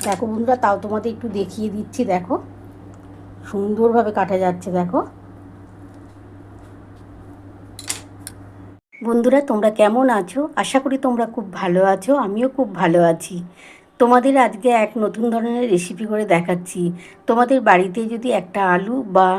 দেখো বন্ধুরা, তাও তোমাদের একটু দেখিয়ে দিচ্ছি। দেখো সুন্দরভাবে কাটা যাচ্ছে। দেখো বন্ধুরা, তোমরা কেমন আছো? আশা করি তোমরা খুব ভালো আছো। আমিও খুব ভালো আছি। তোমাদের আজকে এক নতুন ধরনের রেসিপি করে দেখাচ্ছি। তোমাদের বাড়িতে যদি একটা আলু বা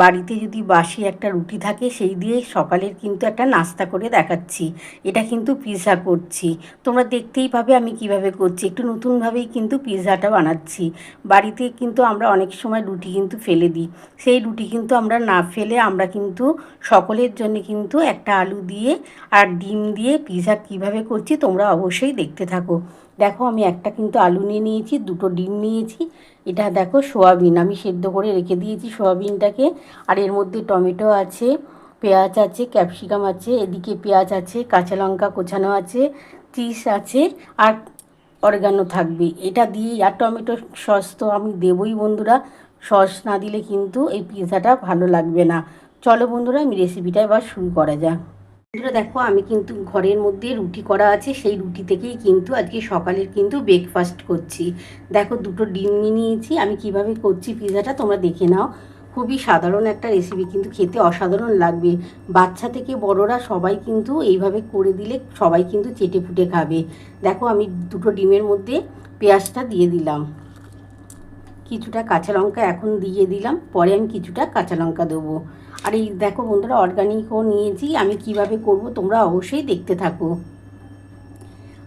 বাড়িতে যদি বাসি একটা রুটি থাকে, সেই দিয়ে সকালের কিন্তু একটা নাস্তা করে দেখাচ্ছি। এটা কিন্তু পিৎজা করছি। তোমরা দেখতেই পাবে আমি কিভাবে করছি। একটু নতুনভাবেই কিন্তু পিৎজাটা বানাচ্ছি। বাড়িতে কিন্তু আমরা অনেক সময় রুটি কিন্তু ফেলে দিই। সেই রুটি কিন্তু আমরা না ফেলে আমরা কিন্তু সকলের জন্য কিন্তু একটা আলু দিয়ে আর ডিম দিয়ে পিৎজা কীভাবে করছি তোমরা অবশ্যই দেখতে থাকো। দেখো আমি একটা কিন্তু আলু নিয়ে নিয়েছি, দুটো ডিম নিয়েছি। এটা দেখো সোয়াবিন আমি সেদ্ধ করে রেখে দিয়েছি সোয়াবিনটাকে। আর এর মধ্যে টমেটো আছে, পেঁয়াজ আছে, ক্যাপসিকাম আছে, এদিকে পেঁয়াজ আছে, কাঁচা লঙ্কা কোচানো আছে, চিজ আছে, আর অরিগানো থাকবে। এটা দিয়ে আর টমেটো সস তো আমি দেবই বন্ধুরা। সস না দিলে কিন্তু এই পিৎজাটা ভালো লাগবে না। চলো বন্ধুরা, আমি রেসিপিটা এবার শুরু করা যাক। বন্ধুরা দেখো, আমি কিন্তু ঘরের মধ্যে রুটি করা আছে, সেই রুটি থেকেই কিন্তু আজকে সকালের কিন্তু ব্রেকফাস্ট করছি। দেখো দুটো ডিম নিয়ে নিয়েছি। আমি কিভাবে করছি পিৎজাটা তোমরা দেখে নাও। খুবই সাধারণ একটা রেসিপি, কিন্তু খেতে অসাধারণ লাগবে। বাচ্চা থেকে বড়রা সবাই কিন্তু এইভাবে করে দিলে সবাই কিন্তু চেটে ফুটে খাবে। দেখো আমি দুটো ডিমের মধ্যে পেঁয়াজটা দিয়ে দিলাম, কিছুটা কাঁচা লঙ্কা এখন দিয়ে দিলাম, পরে আমি কিছুটা কাঁচা লঙ্কা দেবো। আর এই দেখো বন্ধুরা, অর্গানিকও নিয়েছি। আমি কিভাবে করব তোমরা অবশ্যই দেখতে থাকো।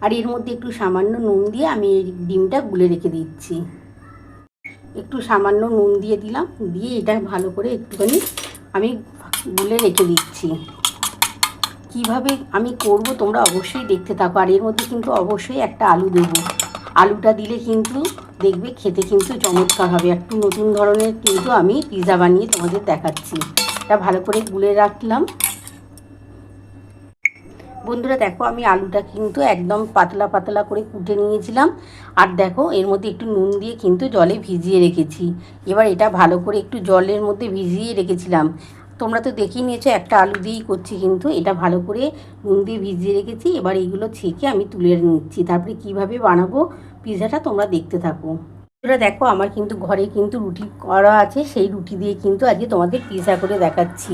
আর এর মধ্যে একটু সামান্য নুন দিয়ে আমি এই ডিমটা গুলে রেখে দিচ্ছি। একটু সামান্য নুন দিয়ে দিলাম, দিয়ে এটা ভালো করে একটুখানি আমি গুলে রেখে দিচ্ছি। কিভাবে আমি করব তোমরা অবশ্যই দেখতে থাকো। আর এর মধ্যে কিন্তু অবশ্যই একটা আলু দেবো। আলুটা দিলে কিন্তু দেখবে খেতে কিন্তু চমৎকার হবে। একটু নতুন ধরনের কিন্তু আমি পিৎজা বানিয়ে তোমাদের দেখাচ্ছি। এটা ভালো করে গুলে রাখলাম। বন্ধুরা দেখো, আমি আলুটা কিন্তু একদম পাতলা পাতলা করে কুটে নিয়েছিলাম। আর দেখো এর মধ্যে একটু নুন দিয়ে কিন্তু জলে ভিজিয়ে রেখেছি। এবার এটা ভালো করে একটু জলের মধ্যে ভিজিয়ে রেখেছিলাম। তোমরা তো দেখেই নিয়েছো, একটা আলু দিয়েই করছি, কিন্তু এটা ভালো করে নুন দিয়ে ভিজিয়ে রেখেছি। এবার এইগুলো ছেঁকে আমি তুলে নিচ্ছি। তারপরে কিভাবে বানাবো পিৎজাটা তোমরা দেখতে থাকো। বন্ধুরা দেখো, আমার কিন্তু ঘরে কিন্তু রুটি করা আছে, সেই রুটি দিয়ে কিন্তু আজকে তোমাদের পিৎজা করে দেখাচ্ছি।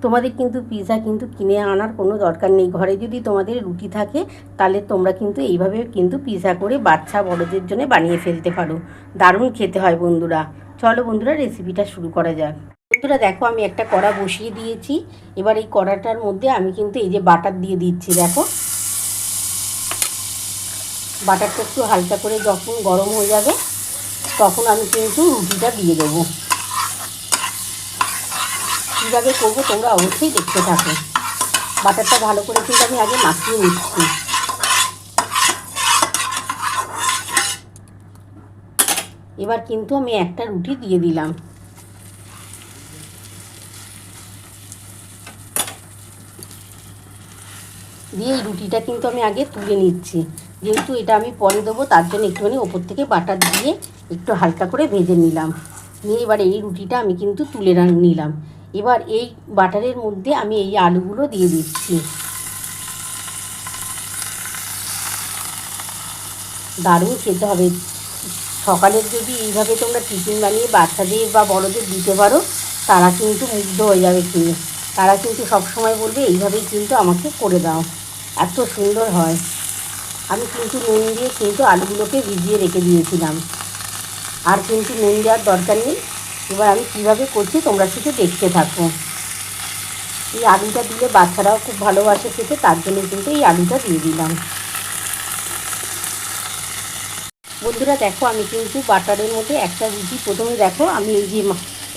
তোমাদের কিন্তু পিৎজা কিন্তু কিনে আনার কোনো দরকার নেই। ঘরে যদি তোমাদের রুটি থাকে তাহলে তোমরা কিন্তু এইভাবে কিন্তু পিৎজা করে বাচ্চা বড়দের জন্য বানিয়ে ফেলতে পারো। দারুণ খেতে হয় বন্ধুরা। চলো বন্ধুরা, রেসিপিটা শুরু করা যাক। বন্ধুরা দেখো, আমি একটা কড়া বসিয়ে দিয়েছি। এবার এই কড়াটার মধ্যে আমি কিন্তু এই যে বাটার দিয়ে দিচ্ছি। দেখো বাটারটা একটু হালকা করে যখন গরম হয়ে যাবে তখন আমি কিন্তু রুটিটা দিয়ে দেবো। কীভাবে করবো তোমরা অবশ্যই দেখতে থাকো। বাটারটা ভালো করে কিন্তু আমি আগে মাখিয়ে নিচ্ছি। এবার কিন্তু আমি একটা রুটি দিয়ে দিলাম। দিয়ে এই রুটিটা কিন্তু আমি আগে তুলে নিচ্ছি। যেহেতু এটা আমি পরে দেবো, তার জন্য একটুখানি ওপর থেকে বাটার দিয়ে একটু হালকা করে ভেজে নিলাম। নিয়ে এবার এই রুটিটা আমি কিন্তু তুলে নিলাম। এবার এই বাটারের মধ্যে আমি এই আলুগুলো দিয়ে দিচ্ছি। দারুণ খেতে হবে। সকালের যদি এইভাবে তোমরা টিফিন বানিয়ে বাচ্চাদের বা বড়দের দিতে পারো, তারা কিন্তু মুগ্ধ হয়ে যাবে খেয়ে। তারা কিন্তু সবসময় বলবে এইভাবেই কিন্তু আমাকে করে দাও, এত সুন্দর হয়। আমি কিন্তু নুন দিয়ে কিন্তু আলুগুলোকে ভিজিয়ে রেখে দিয়েছিলাম। আর কিন্তু নুন দেওয়ার দরকার নেই। এবার আমি কীভাবে করছি তোমরা শুধু দেখতে থাকো। এই আলুটা দিলে বাচ্চারাও খুব ভালোবাসে খেতে, তার জন্য কিন্তু এই আলুটা দিয়ে দিলাম। বন্ধুরা দেখো, আমি কিন্তু বাটারের মধ্যে একটা রুটি প্রথমে দেখো আমি এই যে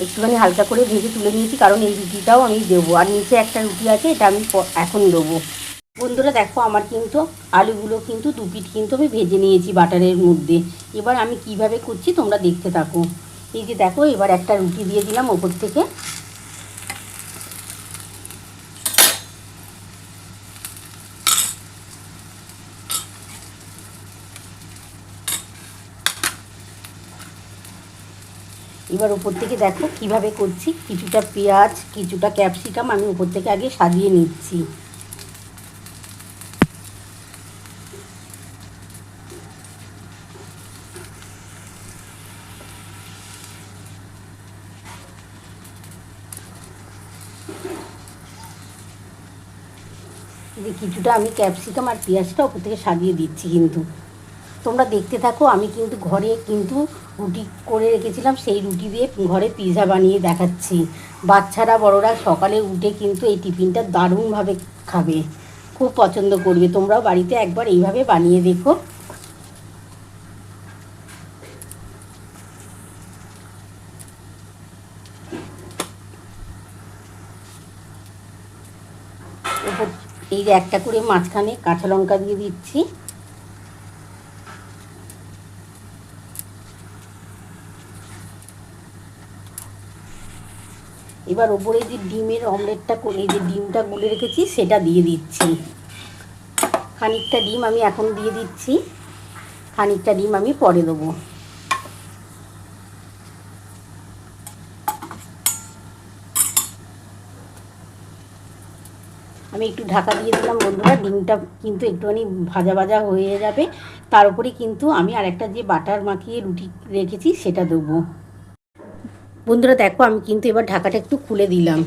একটুখানি হালকা করে ভেজে তুলে নিয়েছি, কারণ এই রুটিটাও আমি দেবো। আর নিচে একটা রুটি আছে, এটা আমি এখন দেবো। বন্ধুরা দেখো, আমার কিন্তু আলুগুলো কিন্তু দু পিঠ কিন্তু আমি ভেজে নিয়েছি বাটারের মধ্যে। এবার আমি কিভাবে করছি তোমরা দেখতে থাকো। এই যে দেখো, এবার একটা রুটি দিয়ে দিলাম ওপর থেকে। এবার উপর থেকে দেখো কিভাবে করছি, কিছুটা পেঁয়াজ কিছুটা ক্যাপসিকাম আমি উপর থেকে আগে সাজিয়ে নিচ্ছি। যে কিছুটা আমি ক্যাপসিকাম আর পেঁয়াজটা ওপর থেকে সাজিয়ে দিচ্ছি। কিন্তু তোমরা দেখতে থাকো, আমি কিন্তু ঘরে কিন্তু রুটি করে রেখেছিলাম, সেই রুটি দিয়ে ঘরে পিৎজা বানিয়ে দেখাচ্ছি। বাচ্চারা বড়রা সকালে উঠে কিন্তু এই টিফিনটা দারুণভাবে খাবে, খুব পছন্দ করবে। তোমরাও বাড়িতে একবার এইভাবে বানিয়ে দেখো। এরপর এই যে একটা করে মাঝখানে কাঁচা লঙ্কা দিয়ে দিচ্ছি। এবার ওপরে যে ডিমের অমলেটটা করে, যে ডিমটা গুলে রেখেছি সেটা দিয়ে দিচ্ছি। খানিকটা ডিম আমি এখন দিয়ে দিচ্ছি, খানিকটা ডিম আমি পরে দেবো। আমি একটু ঢাকা দিয়ে দিলাম বন্ধুরা, ডিমটা কিন্তু একটুখানি ভাজা ভাজা হয়ে যাবে। তার উপরে কিন্তু আমি আরেকটা যে বাটার মাখিয়ে রুটি রেখেছি সেটা দেবো। বন্ধুরা দেখো, আমি কিন্তু এবার ঢাকাটা একটু খুলে দিলাম।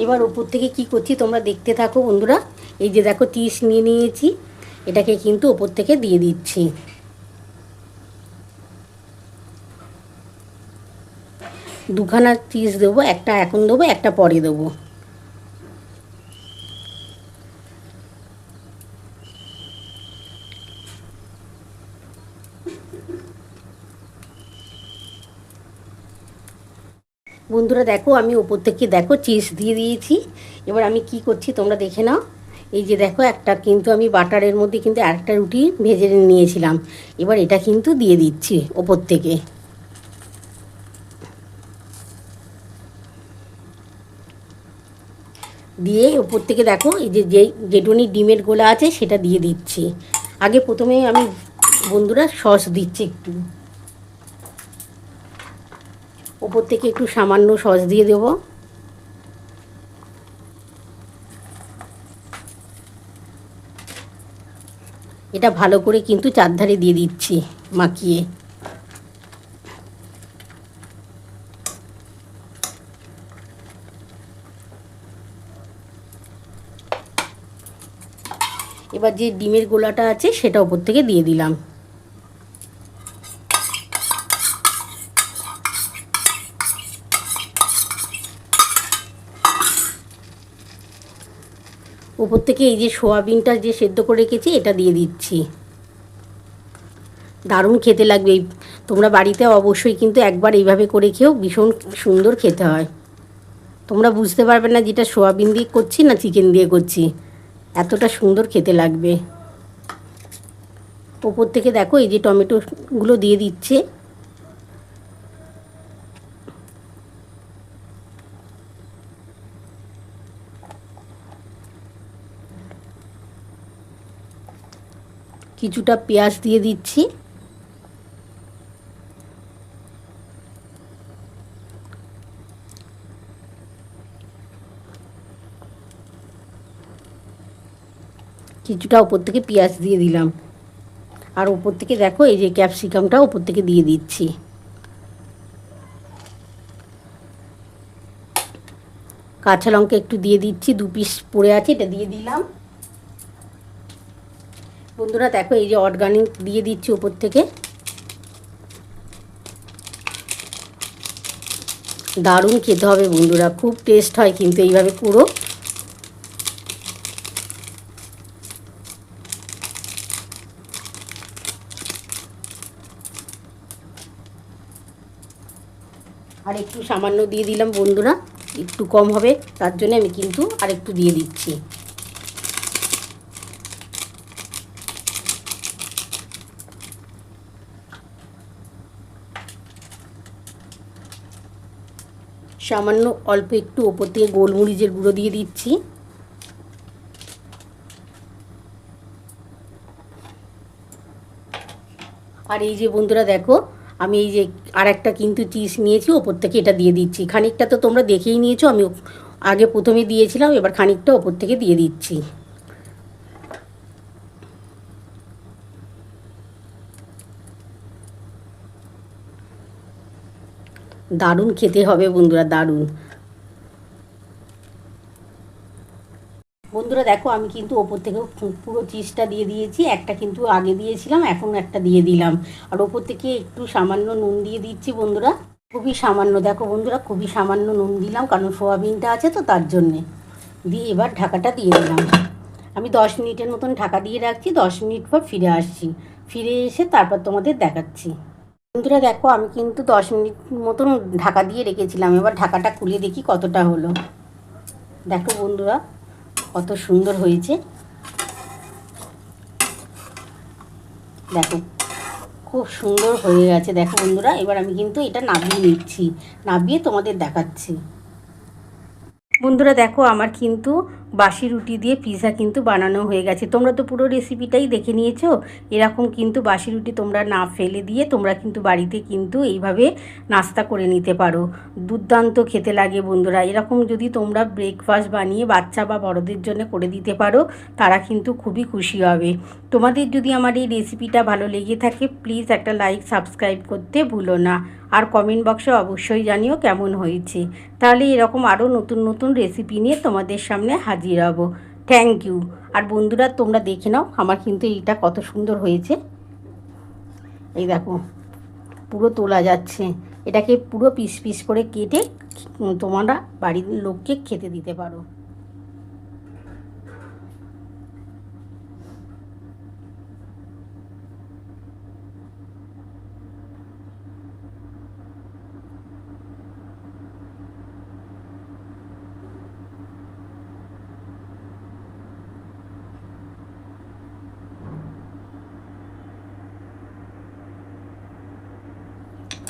এবার উপর থেকে কি করছি তোমরা দেখতে থাকো বন্ধুরা। এই যে দেখো চিজ নিয়ে নিয়েছি, এটাকে কিন্তু ওপর থেকে দিয়ে দিচ্ছি। দুখানা চিজ দেবো, একটা এখন দেবো, একটা পরে দেবো। বন্ধুরা দেখো, আমি ওপর থেকে দেখো চিজ দিয়ে দিয়েছি। এবার আমি কি করছি তোমরা দেখে নাও। এই যে দেখো, একটা কিন্তু আমি বাটারের মধ্যে কিন্তু আরেকটা রুটি ভেজে নিয়েছিলাম, এবার এটা কিন্তু দিয়ে দিচ্ছি ওপর থেকে। দিয়ে ওপর থেকে দেখো এই যে যেটুনি ডিমের গোলা আছে সেটা দিয়ে দিচ্ছি। আগে প্রথমে আমি বন্ধুরা সস দিচ্ছি একটু, ওপর থেকে একটু সামান্য সস দিয়ে দেবো। এটা ভালো করে কিন্তু চারধারে দিয়ে দিচ্ছি মাখিয়ে। এবার যে ডিমের গোলাটা আছে সেটা ওপর থেকে দিয়ে দিলাম। ওপর থেকে এই যে সোয়াবিনটা যে সেদ্ধ করে রেখেছি এটা দিয়ে দিচ্ছি। দারুণ খেতে লাগবে। তোমরা বাড়িতে অবশ্যই কিন্তু একবার এইভাবে করে খেও, ভীষণ সুন্দর খেতে হয়। তোমরা বুঝতে পারবে না যেটা সোয়াবিন দিয়ে করছি না চিকেন দিয়ে করছি, এতটা সুন্দর খেতে লাগবে। ওপর থেকে দেখো এই যে টমেটোগুলো দিয়ে দিচ্ছে। কিছুটা পেঁয়াজ দিয়ে দিচ্ছি। কিছুটা ওপর থেকে পেঁয়াজ দিয়ে দিলাম। আর ওপর থেকে দেখো এই যে ক্যাপসিকামটা ওপর থেকে দিয়ে দিচ্ছি। কাঁচা লঙ্কা একটু দিয়ে দিচ্ছি, 2 পিস পড়ে আছে, এটা দিয়ে দিলাম। বন্ধুরা দেখো এই যে অর্গানিক দিয়ে দিচ্ছি ওপর থেকে। দারুণ খেতে হবে বন্ধুরা, খুব টেস্ট হয় কিন্তু এইভাবে পুরো। আর একটু সামান্য দিয়ে দিলাম বন্ধুরা, একটু কম হবে তার জন্য আমি কিন্তু আর একটু দিয়ে দিচ্ছি। সামান্য অল্প একটু ওপর থেকে গোলমরিচের গুঁড়ো দিয়ে দিচ্ছি। আর এই যে বন্ধুরা দেখো, আমি এই যে আর একটা কিন্তু চিজ নিয়েছি, ওপর থেকে এটা দিয়ে দিচ্ছি। খানিকটা তো তোমরা দেখেই নিয়েছো, আমি আগে প্রথমে দিয়েছিলাম, এবার খানিকটা ওপর থেকে দিয়ে দিচ্ছি। দারুণ খেতে হবে বন্ধুরা, দারুণ। বন্ধুরা দেখো আমি কিন্তু ওপর থেকে পুরো চিজটা দিয়ে দিয়েছি, একটা কিন্তু আগে দিয়েছিলাম, এখন একটা দিয়ে দিলাম। আর ওপর থেকে একটু সামান্য নুন দিয়ে দিচ্ছি বন্ধুরা, খুবই সামান্য। দেখো বন্ধুরা খুবই সামান্য নুন দিলাম, কারণ সোয়াবিনটা আছে তো তার জন্যে। দিয়ে এবার ঢাকাটা দিয়ে দিলাম। আমি 10 মিনিটের মতন ঢাকা দিয়ে রাখছি, 10 মিনিট পর ফিরে আসছি। ফিরে এসে তারপর তোমাদের দেখাচ্ছি। বন্ধুরা দেখো আমি কিন্তু 10 মিনিট মতন ঢাকা দিয়ে রেখেছিলাম, এবার ঢাকাটা খুলে দেখি কতটা হলো। দেখো বন্ধুরা কত সুন্দর হয়েছে, দেখো খুব সুন্দর হয়ে গেছে। দেখো বন্ধুরা এবার আমি কিন্তু এটা নামিয়ে নিচ্ছি, নামিয়ে তোমাদের দেখাচ্ছি। বন্ধুরা দেখো আমার কিন্তু বাসি রুটি দিয়ে পিৎজা কিন্তু বানানো হয়ে গেছে। তোমরা তো পুরো রেসিপিটাই দেখে নিয়েছো। এরকম কিন্তু বাসি রুটি তোমরা না ফেলে দিয়ে তোমরা কিন্তু বাড়িতে কিন্তু এইভাবে নাস্তা করে নিতে পারো। দুর্দান্ত খেতে লাগে বন্ধুরা। এরকম যদি তোমরা ব্রেকফাস্ট বানিয়ে বাচ্চা বা বড়দের জন্য করে দিতে পারো, তারা কিন্তু খুবই খুশি হবে। তোমাদের যদি আমার এই রেসিপিটা ভালো লেগে থাকে, প্লিজ একটা লাইক সাবস্ক্রাইব করতে ভুলো না। আর কমেন্ট বক্সে অবশ্যই জানিও কেমন হয়েছে। তাহলে এরকম আরও নতুন নতুন রেসিপি নিয়ে তোমাদের সামনে হাজির হব। Thank you. আর বন্ধুরা তোমরা দেখে নাও আমার কিন্তু এইটা কত সুন্দর হয়েছে। এই দেখো পুরো তোলা যাচ্ছে। এটাকে পুরো পিস পিস করে কেটে তোমরা বাড়ির লোককে খেতে দিতে পারো।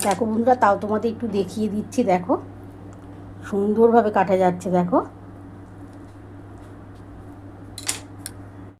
দেখো বন্ধুরা তাও তোমাদের একটু দেখিয়ে দিচ্ছি। দেখো সুন্দরভাবে কাটা যাচ্ছে। দেখো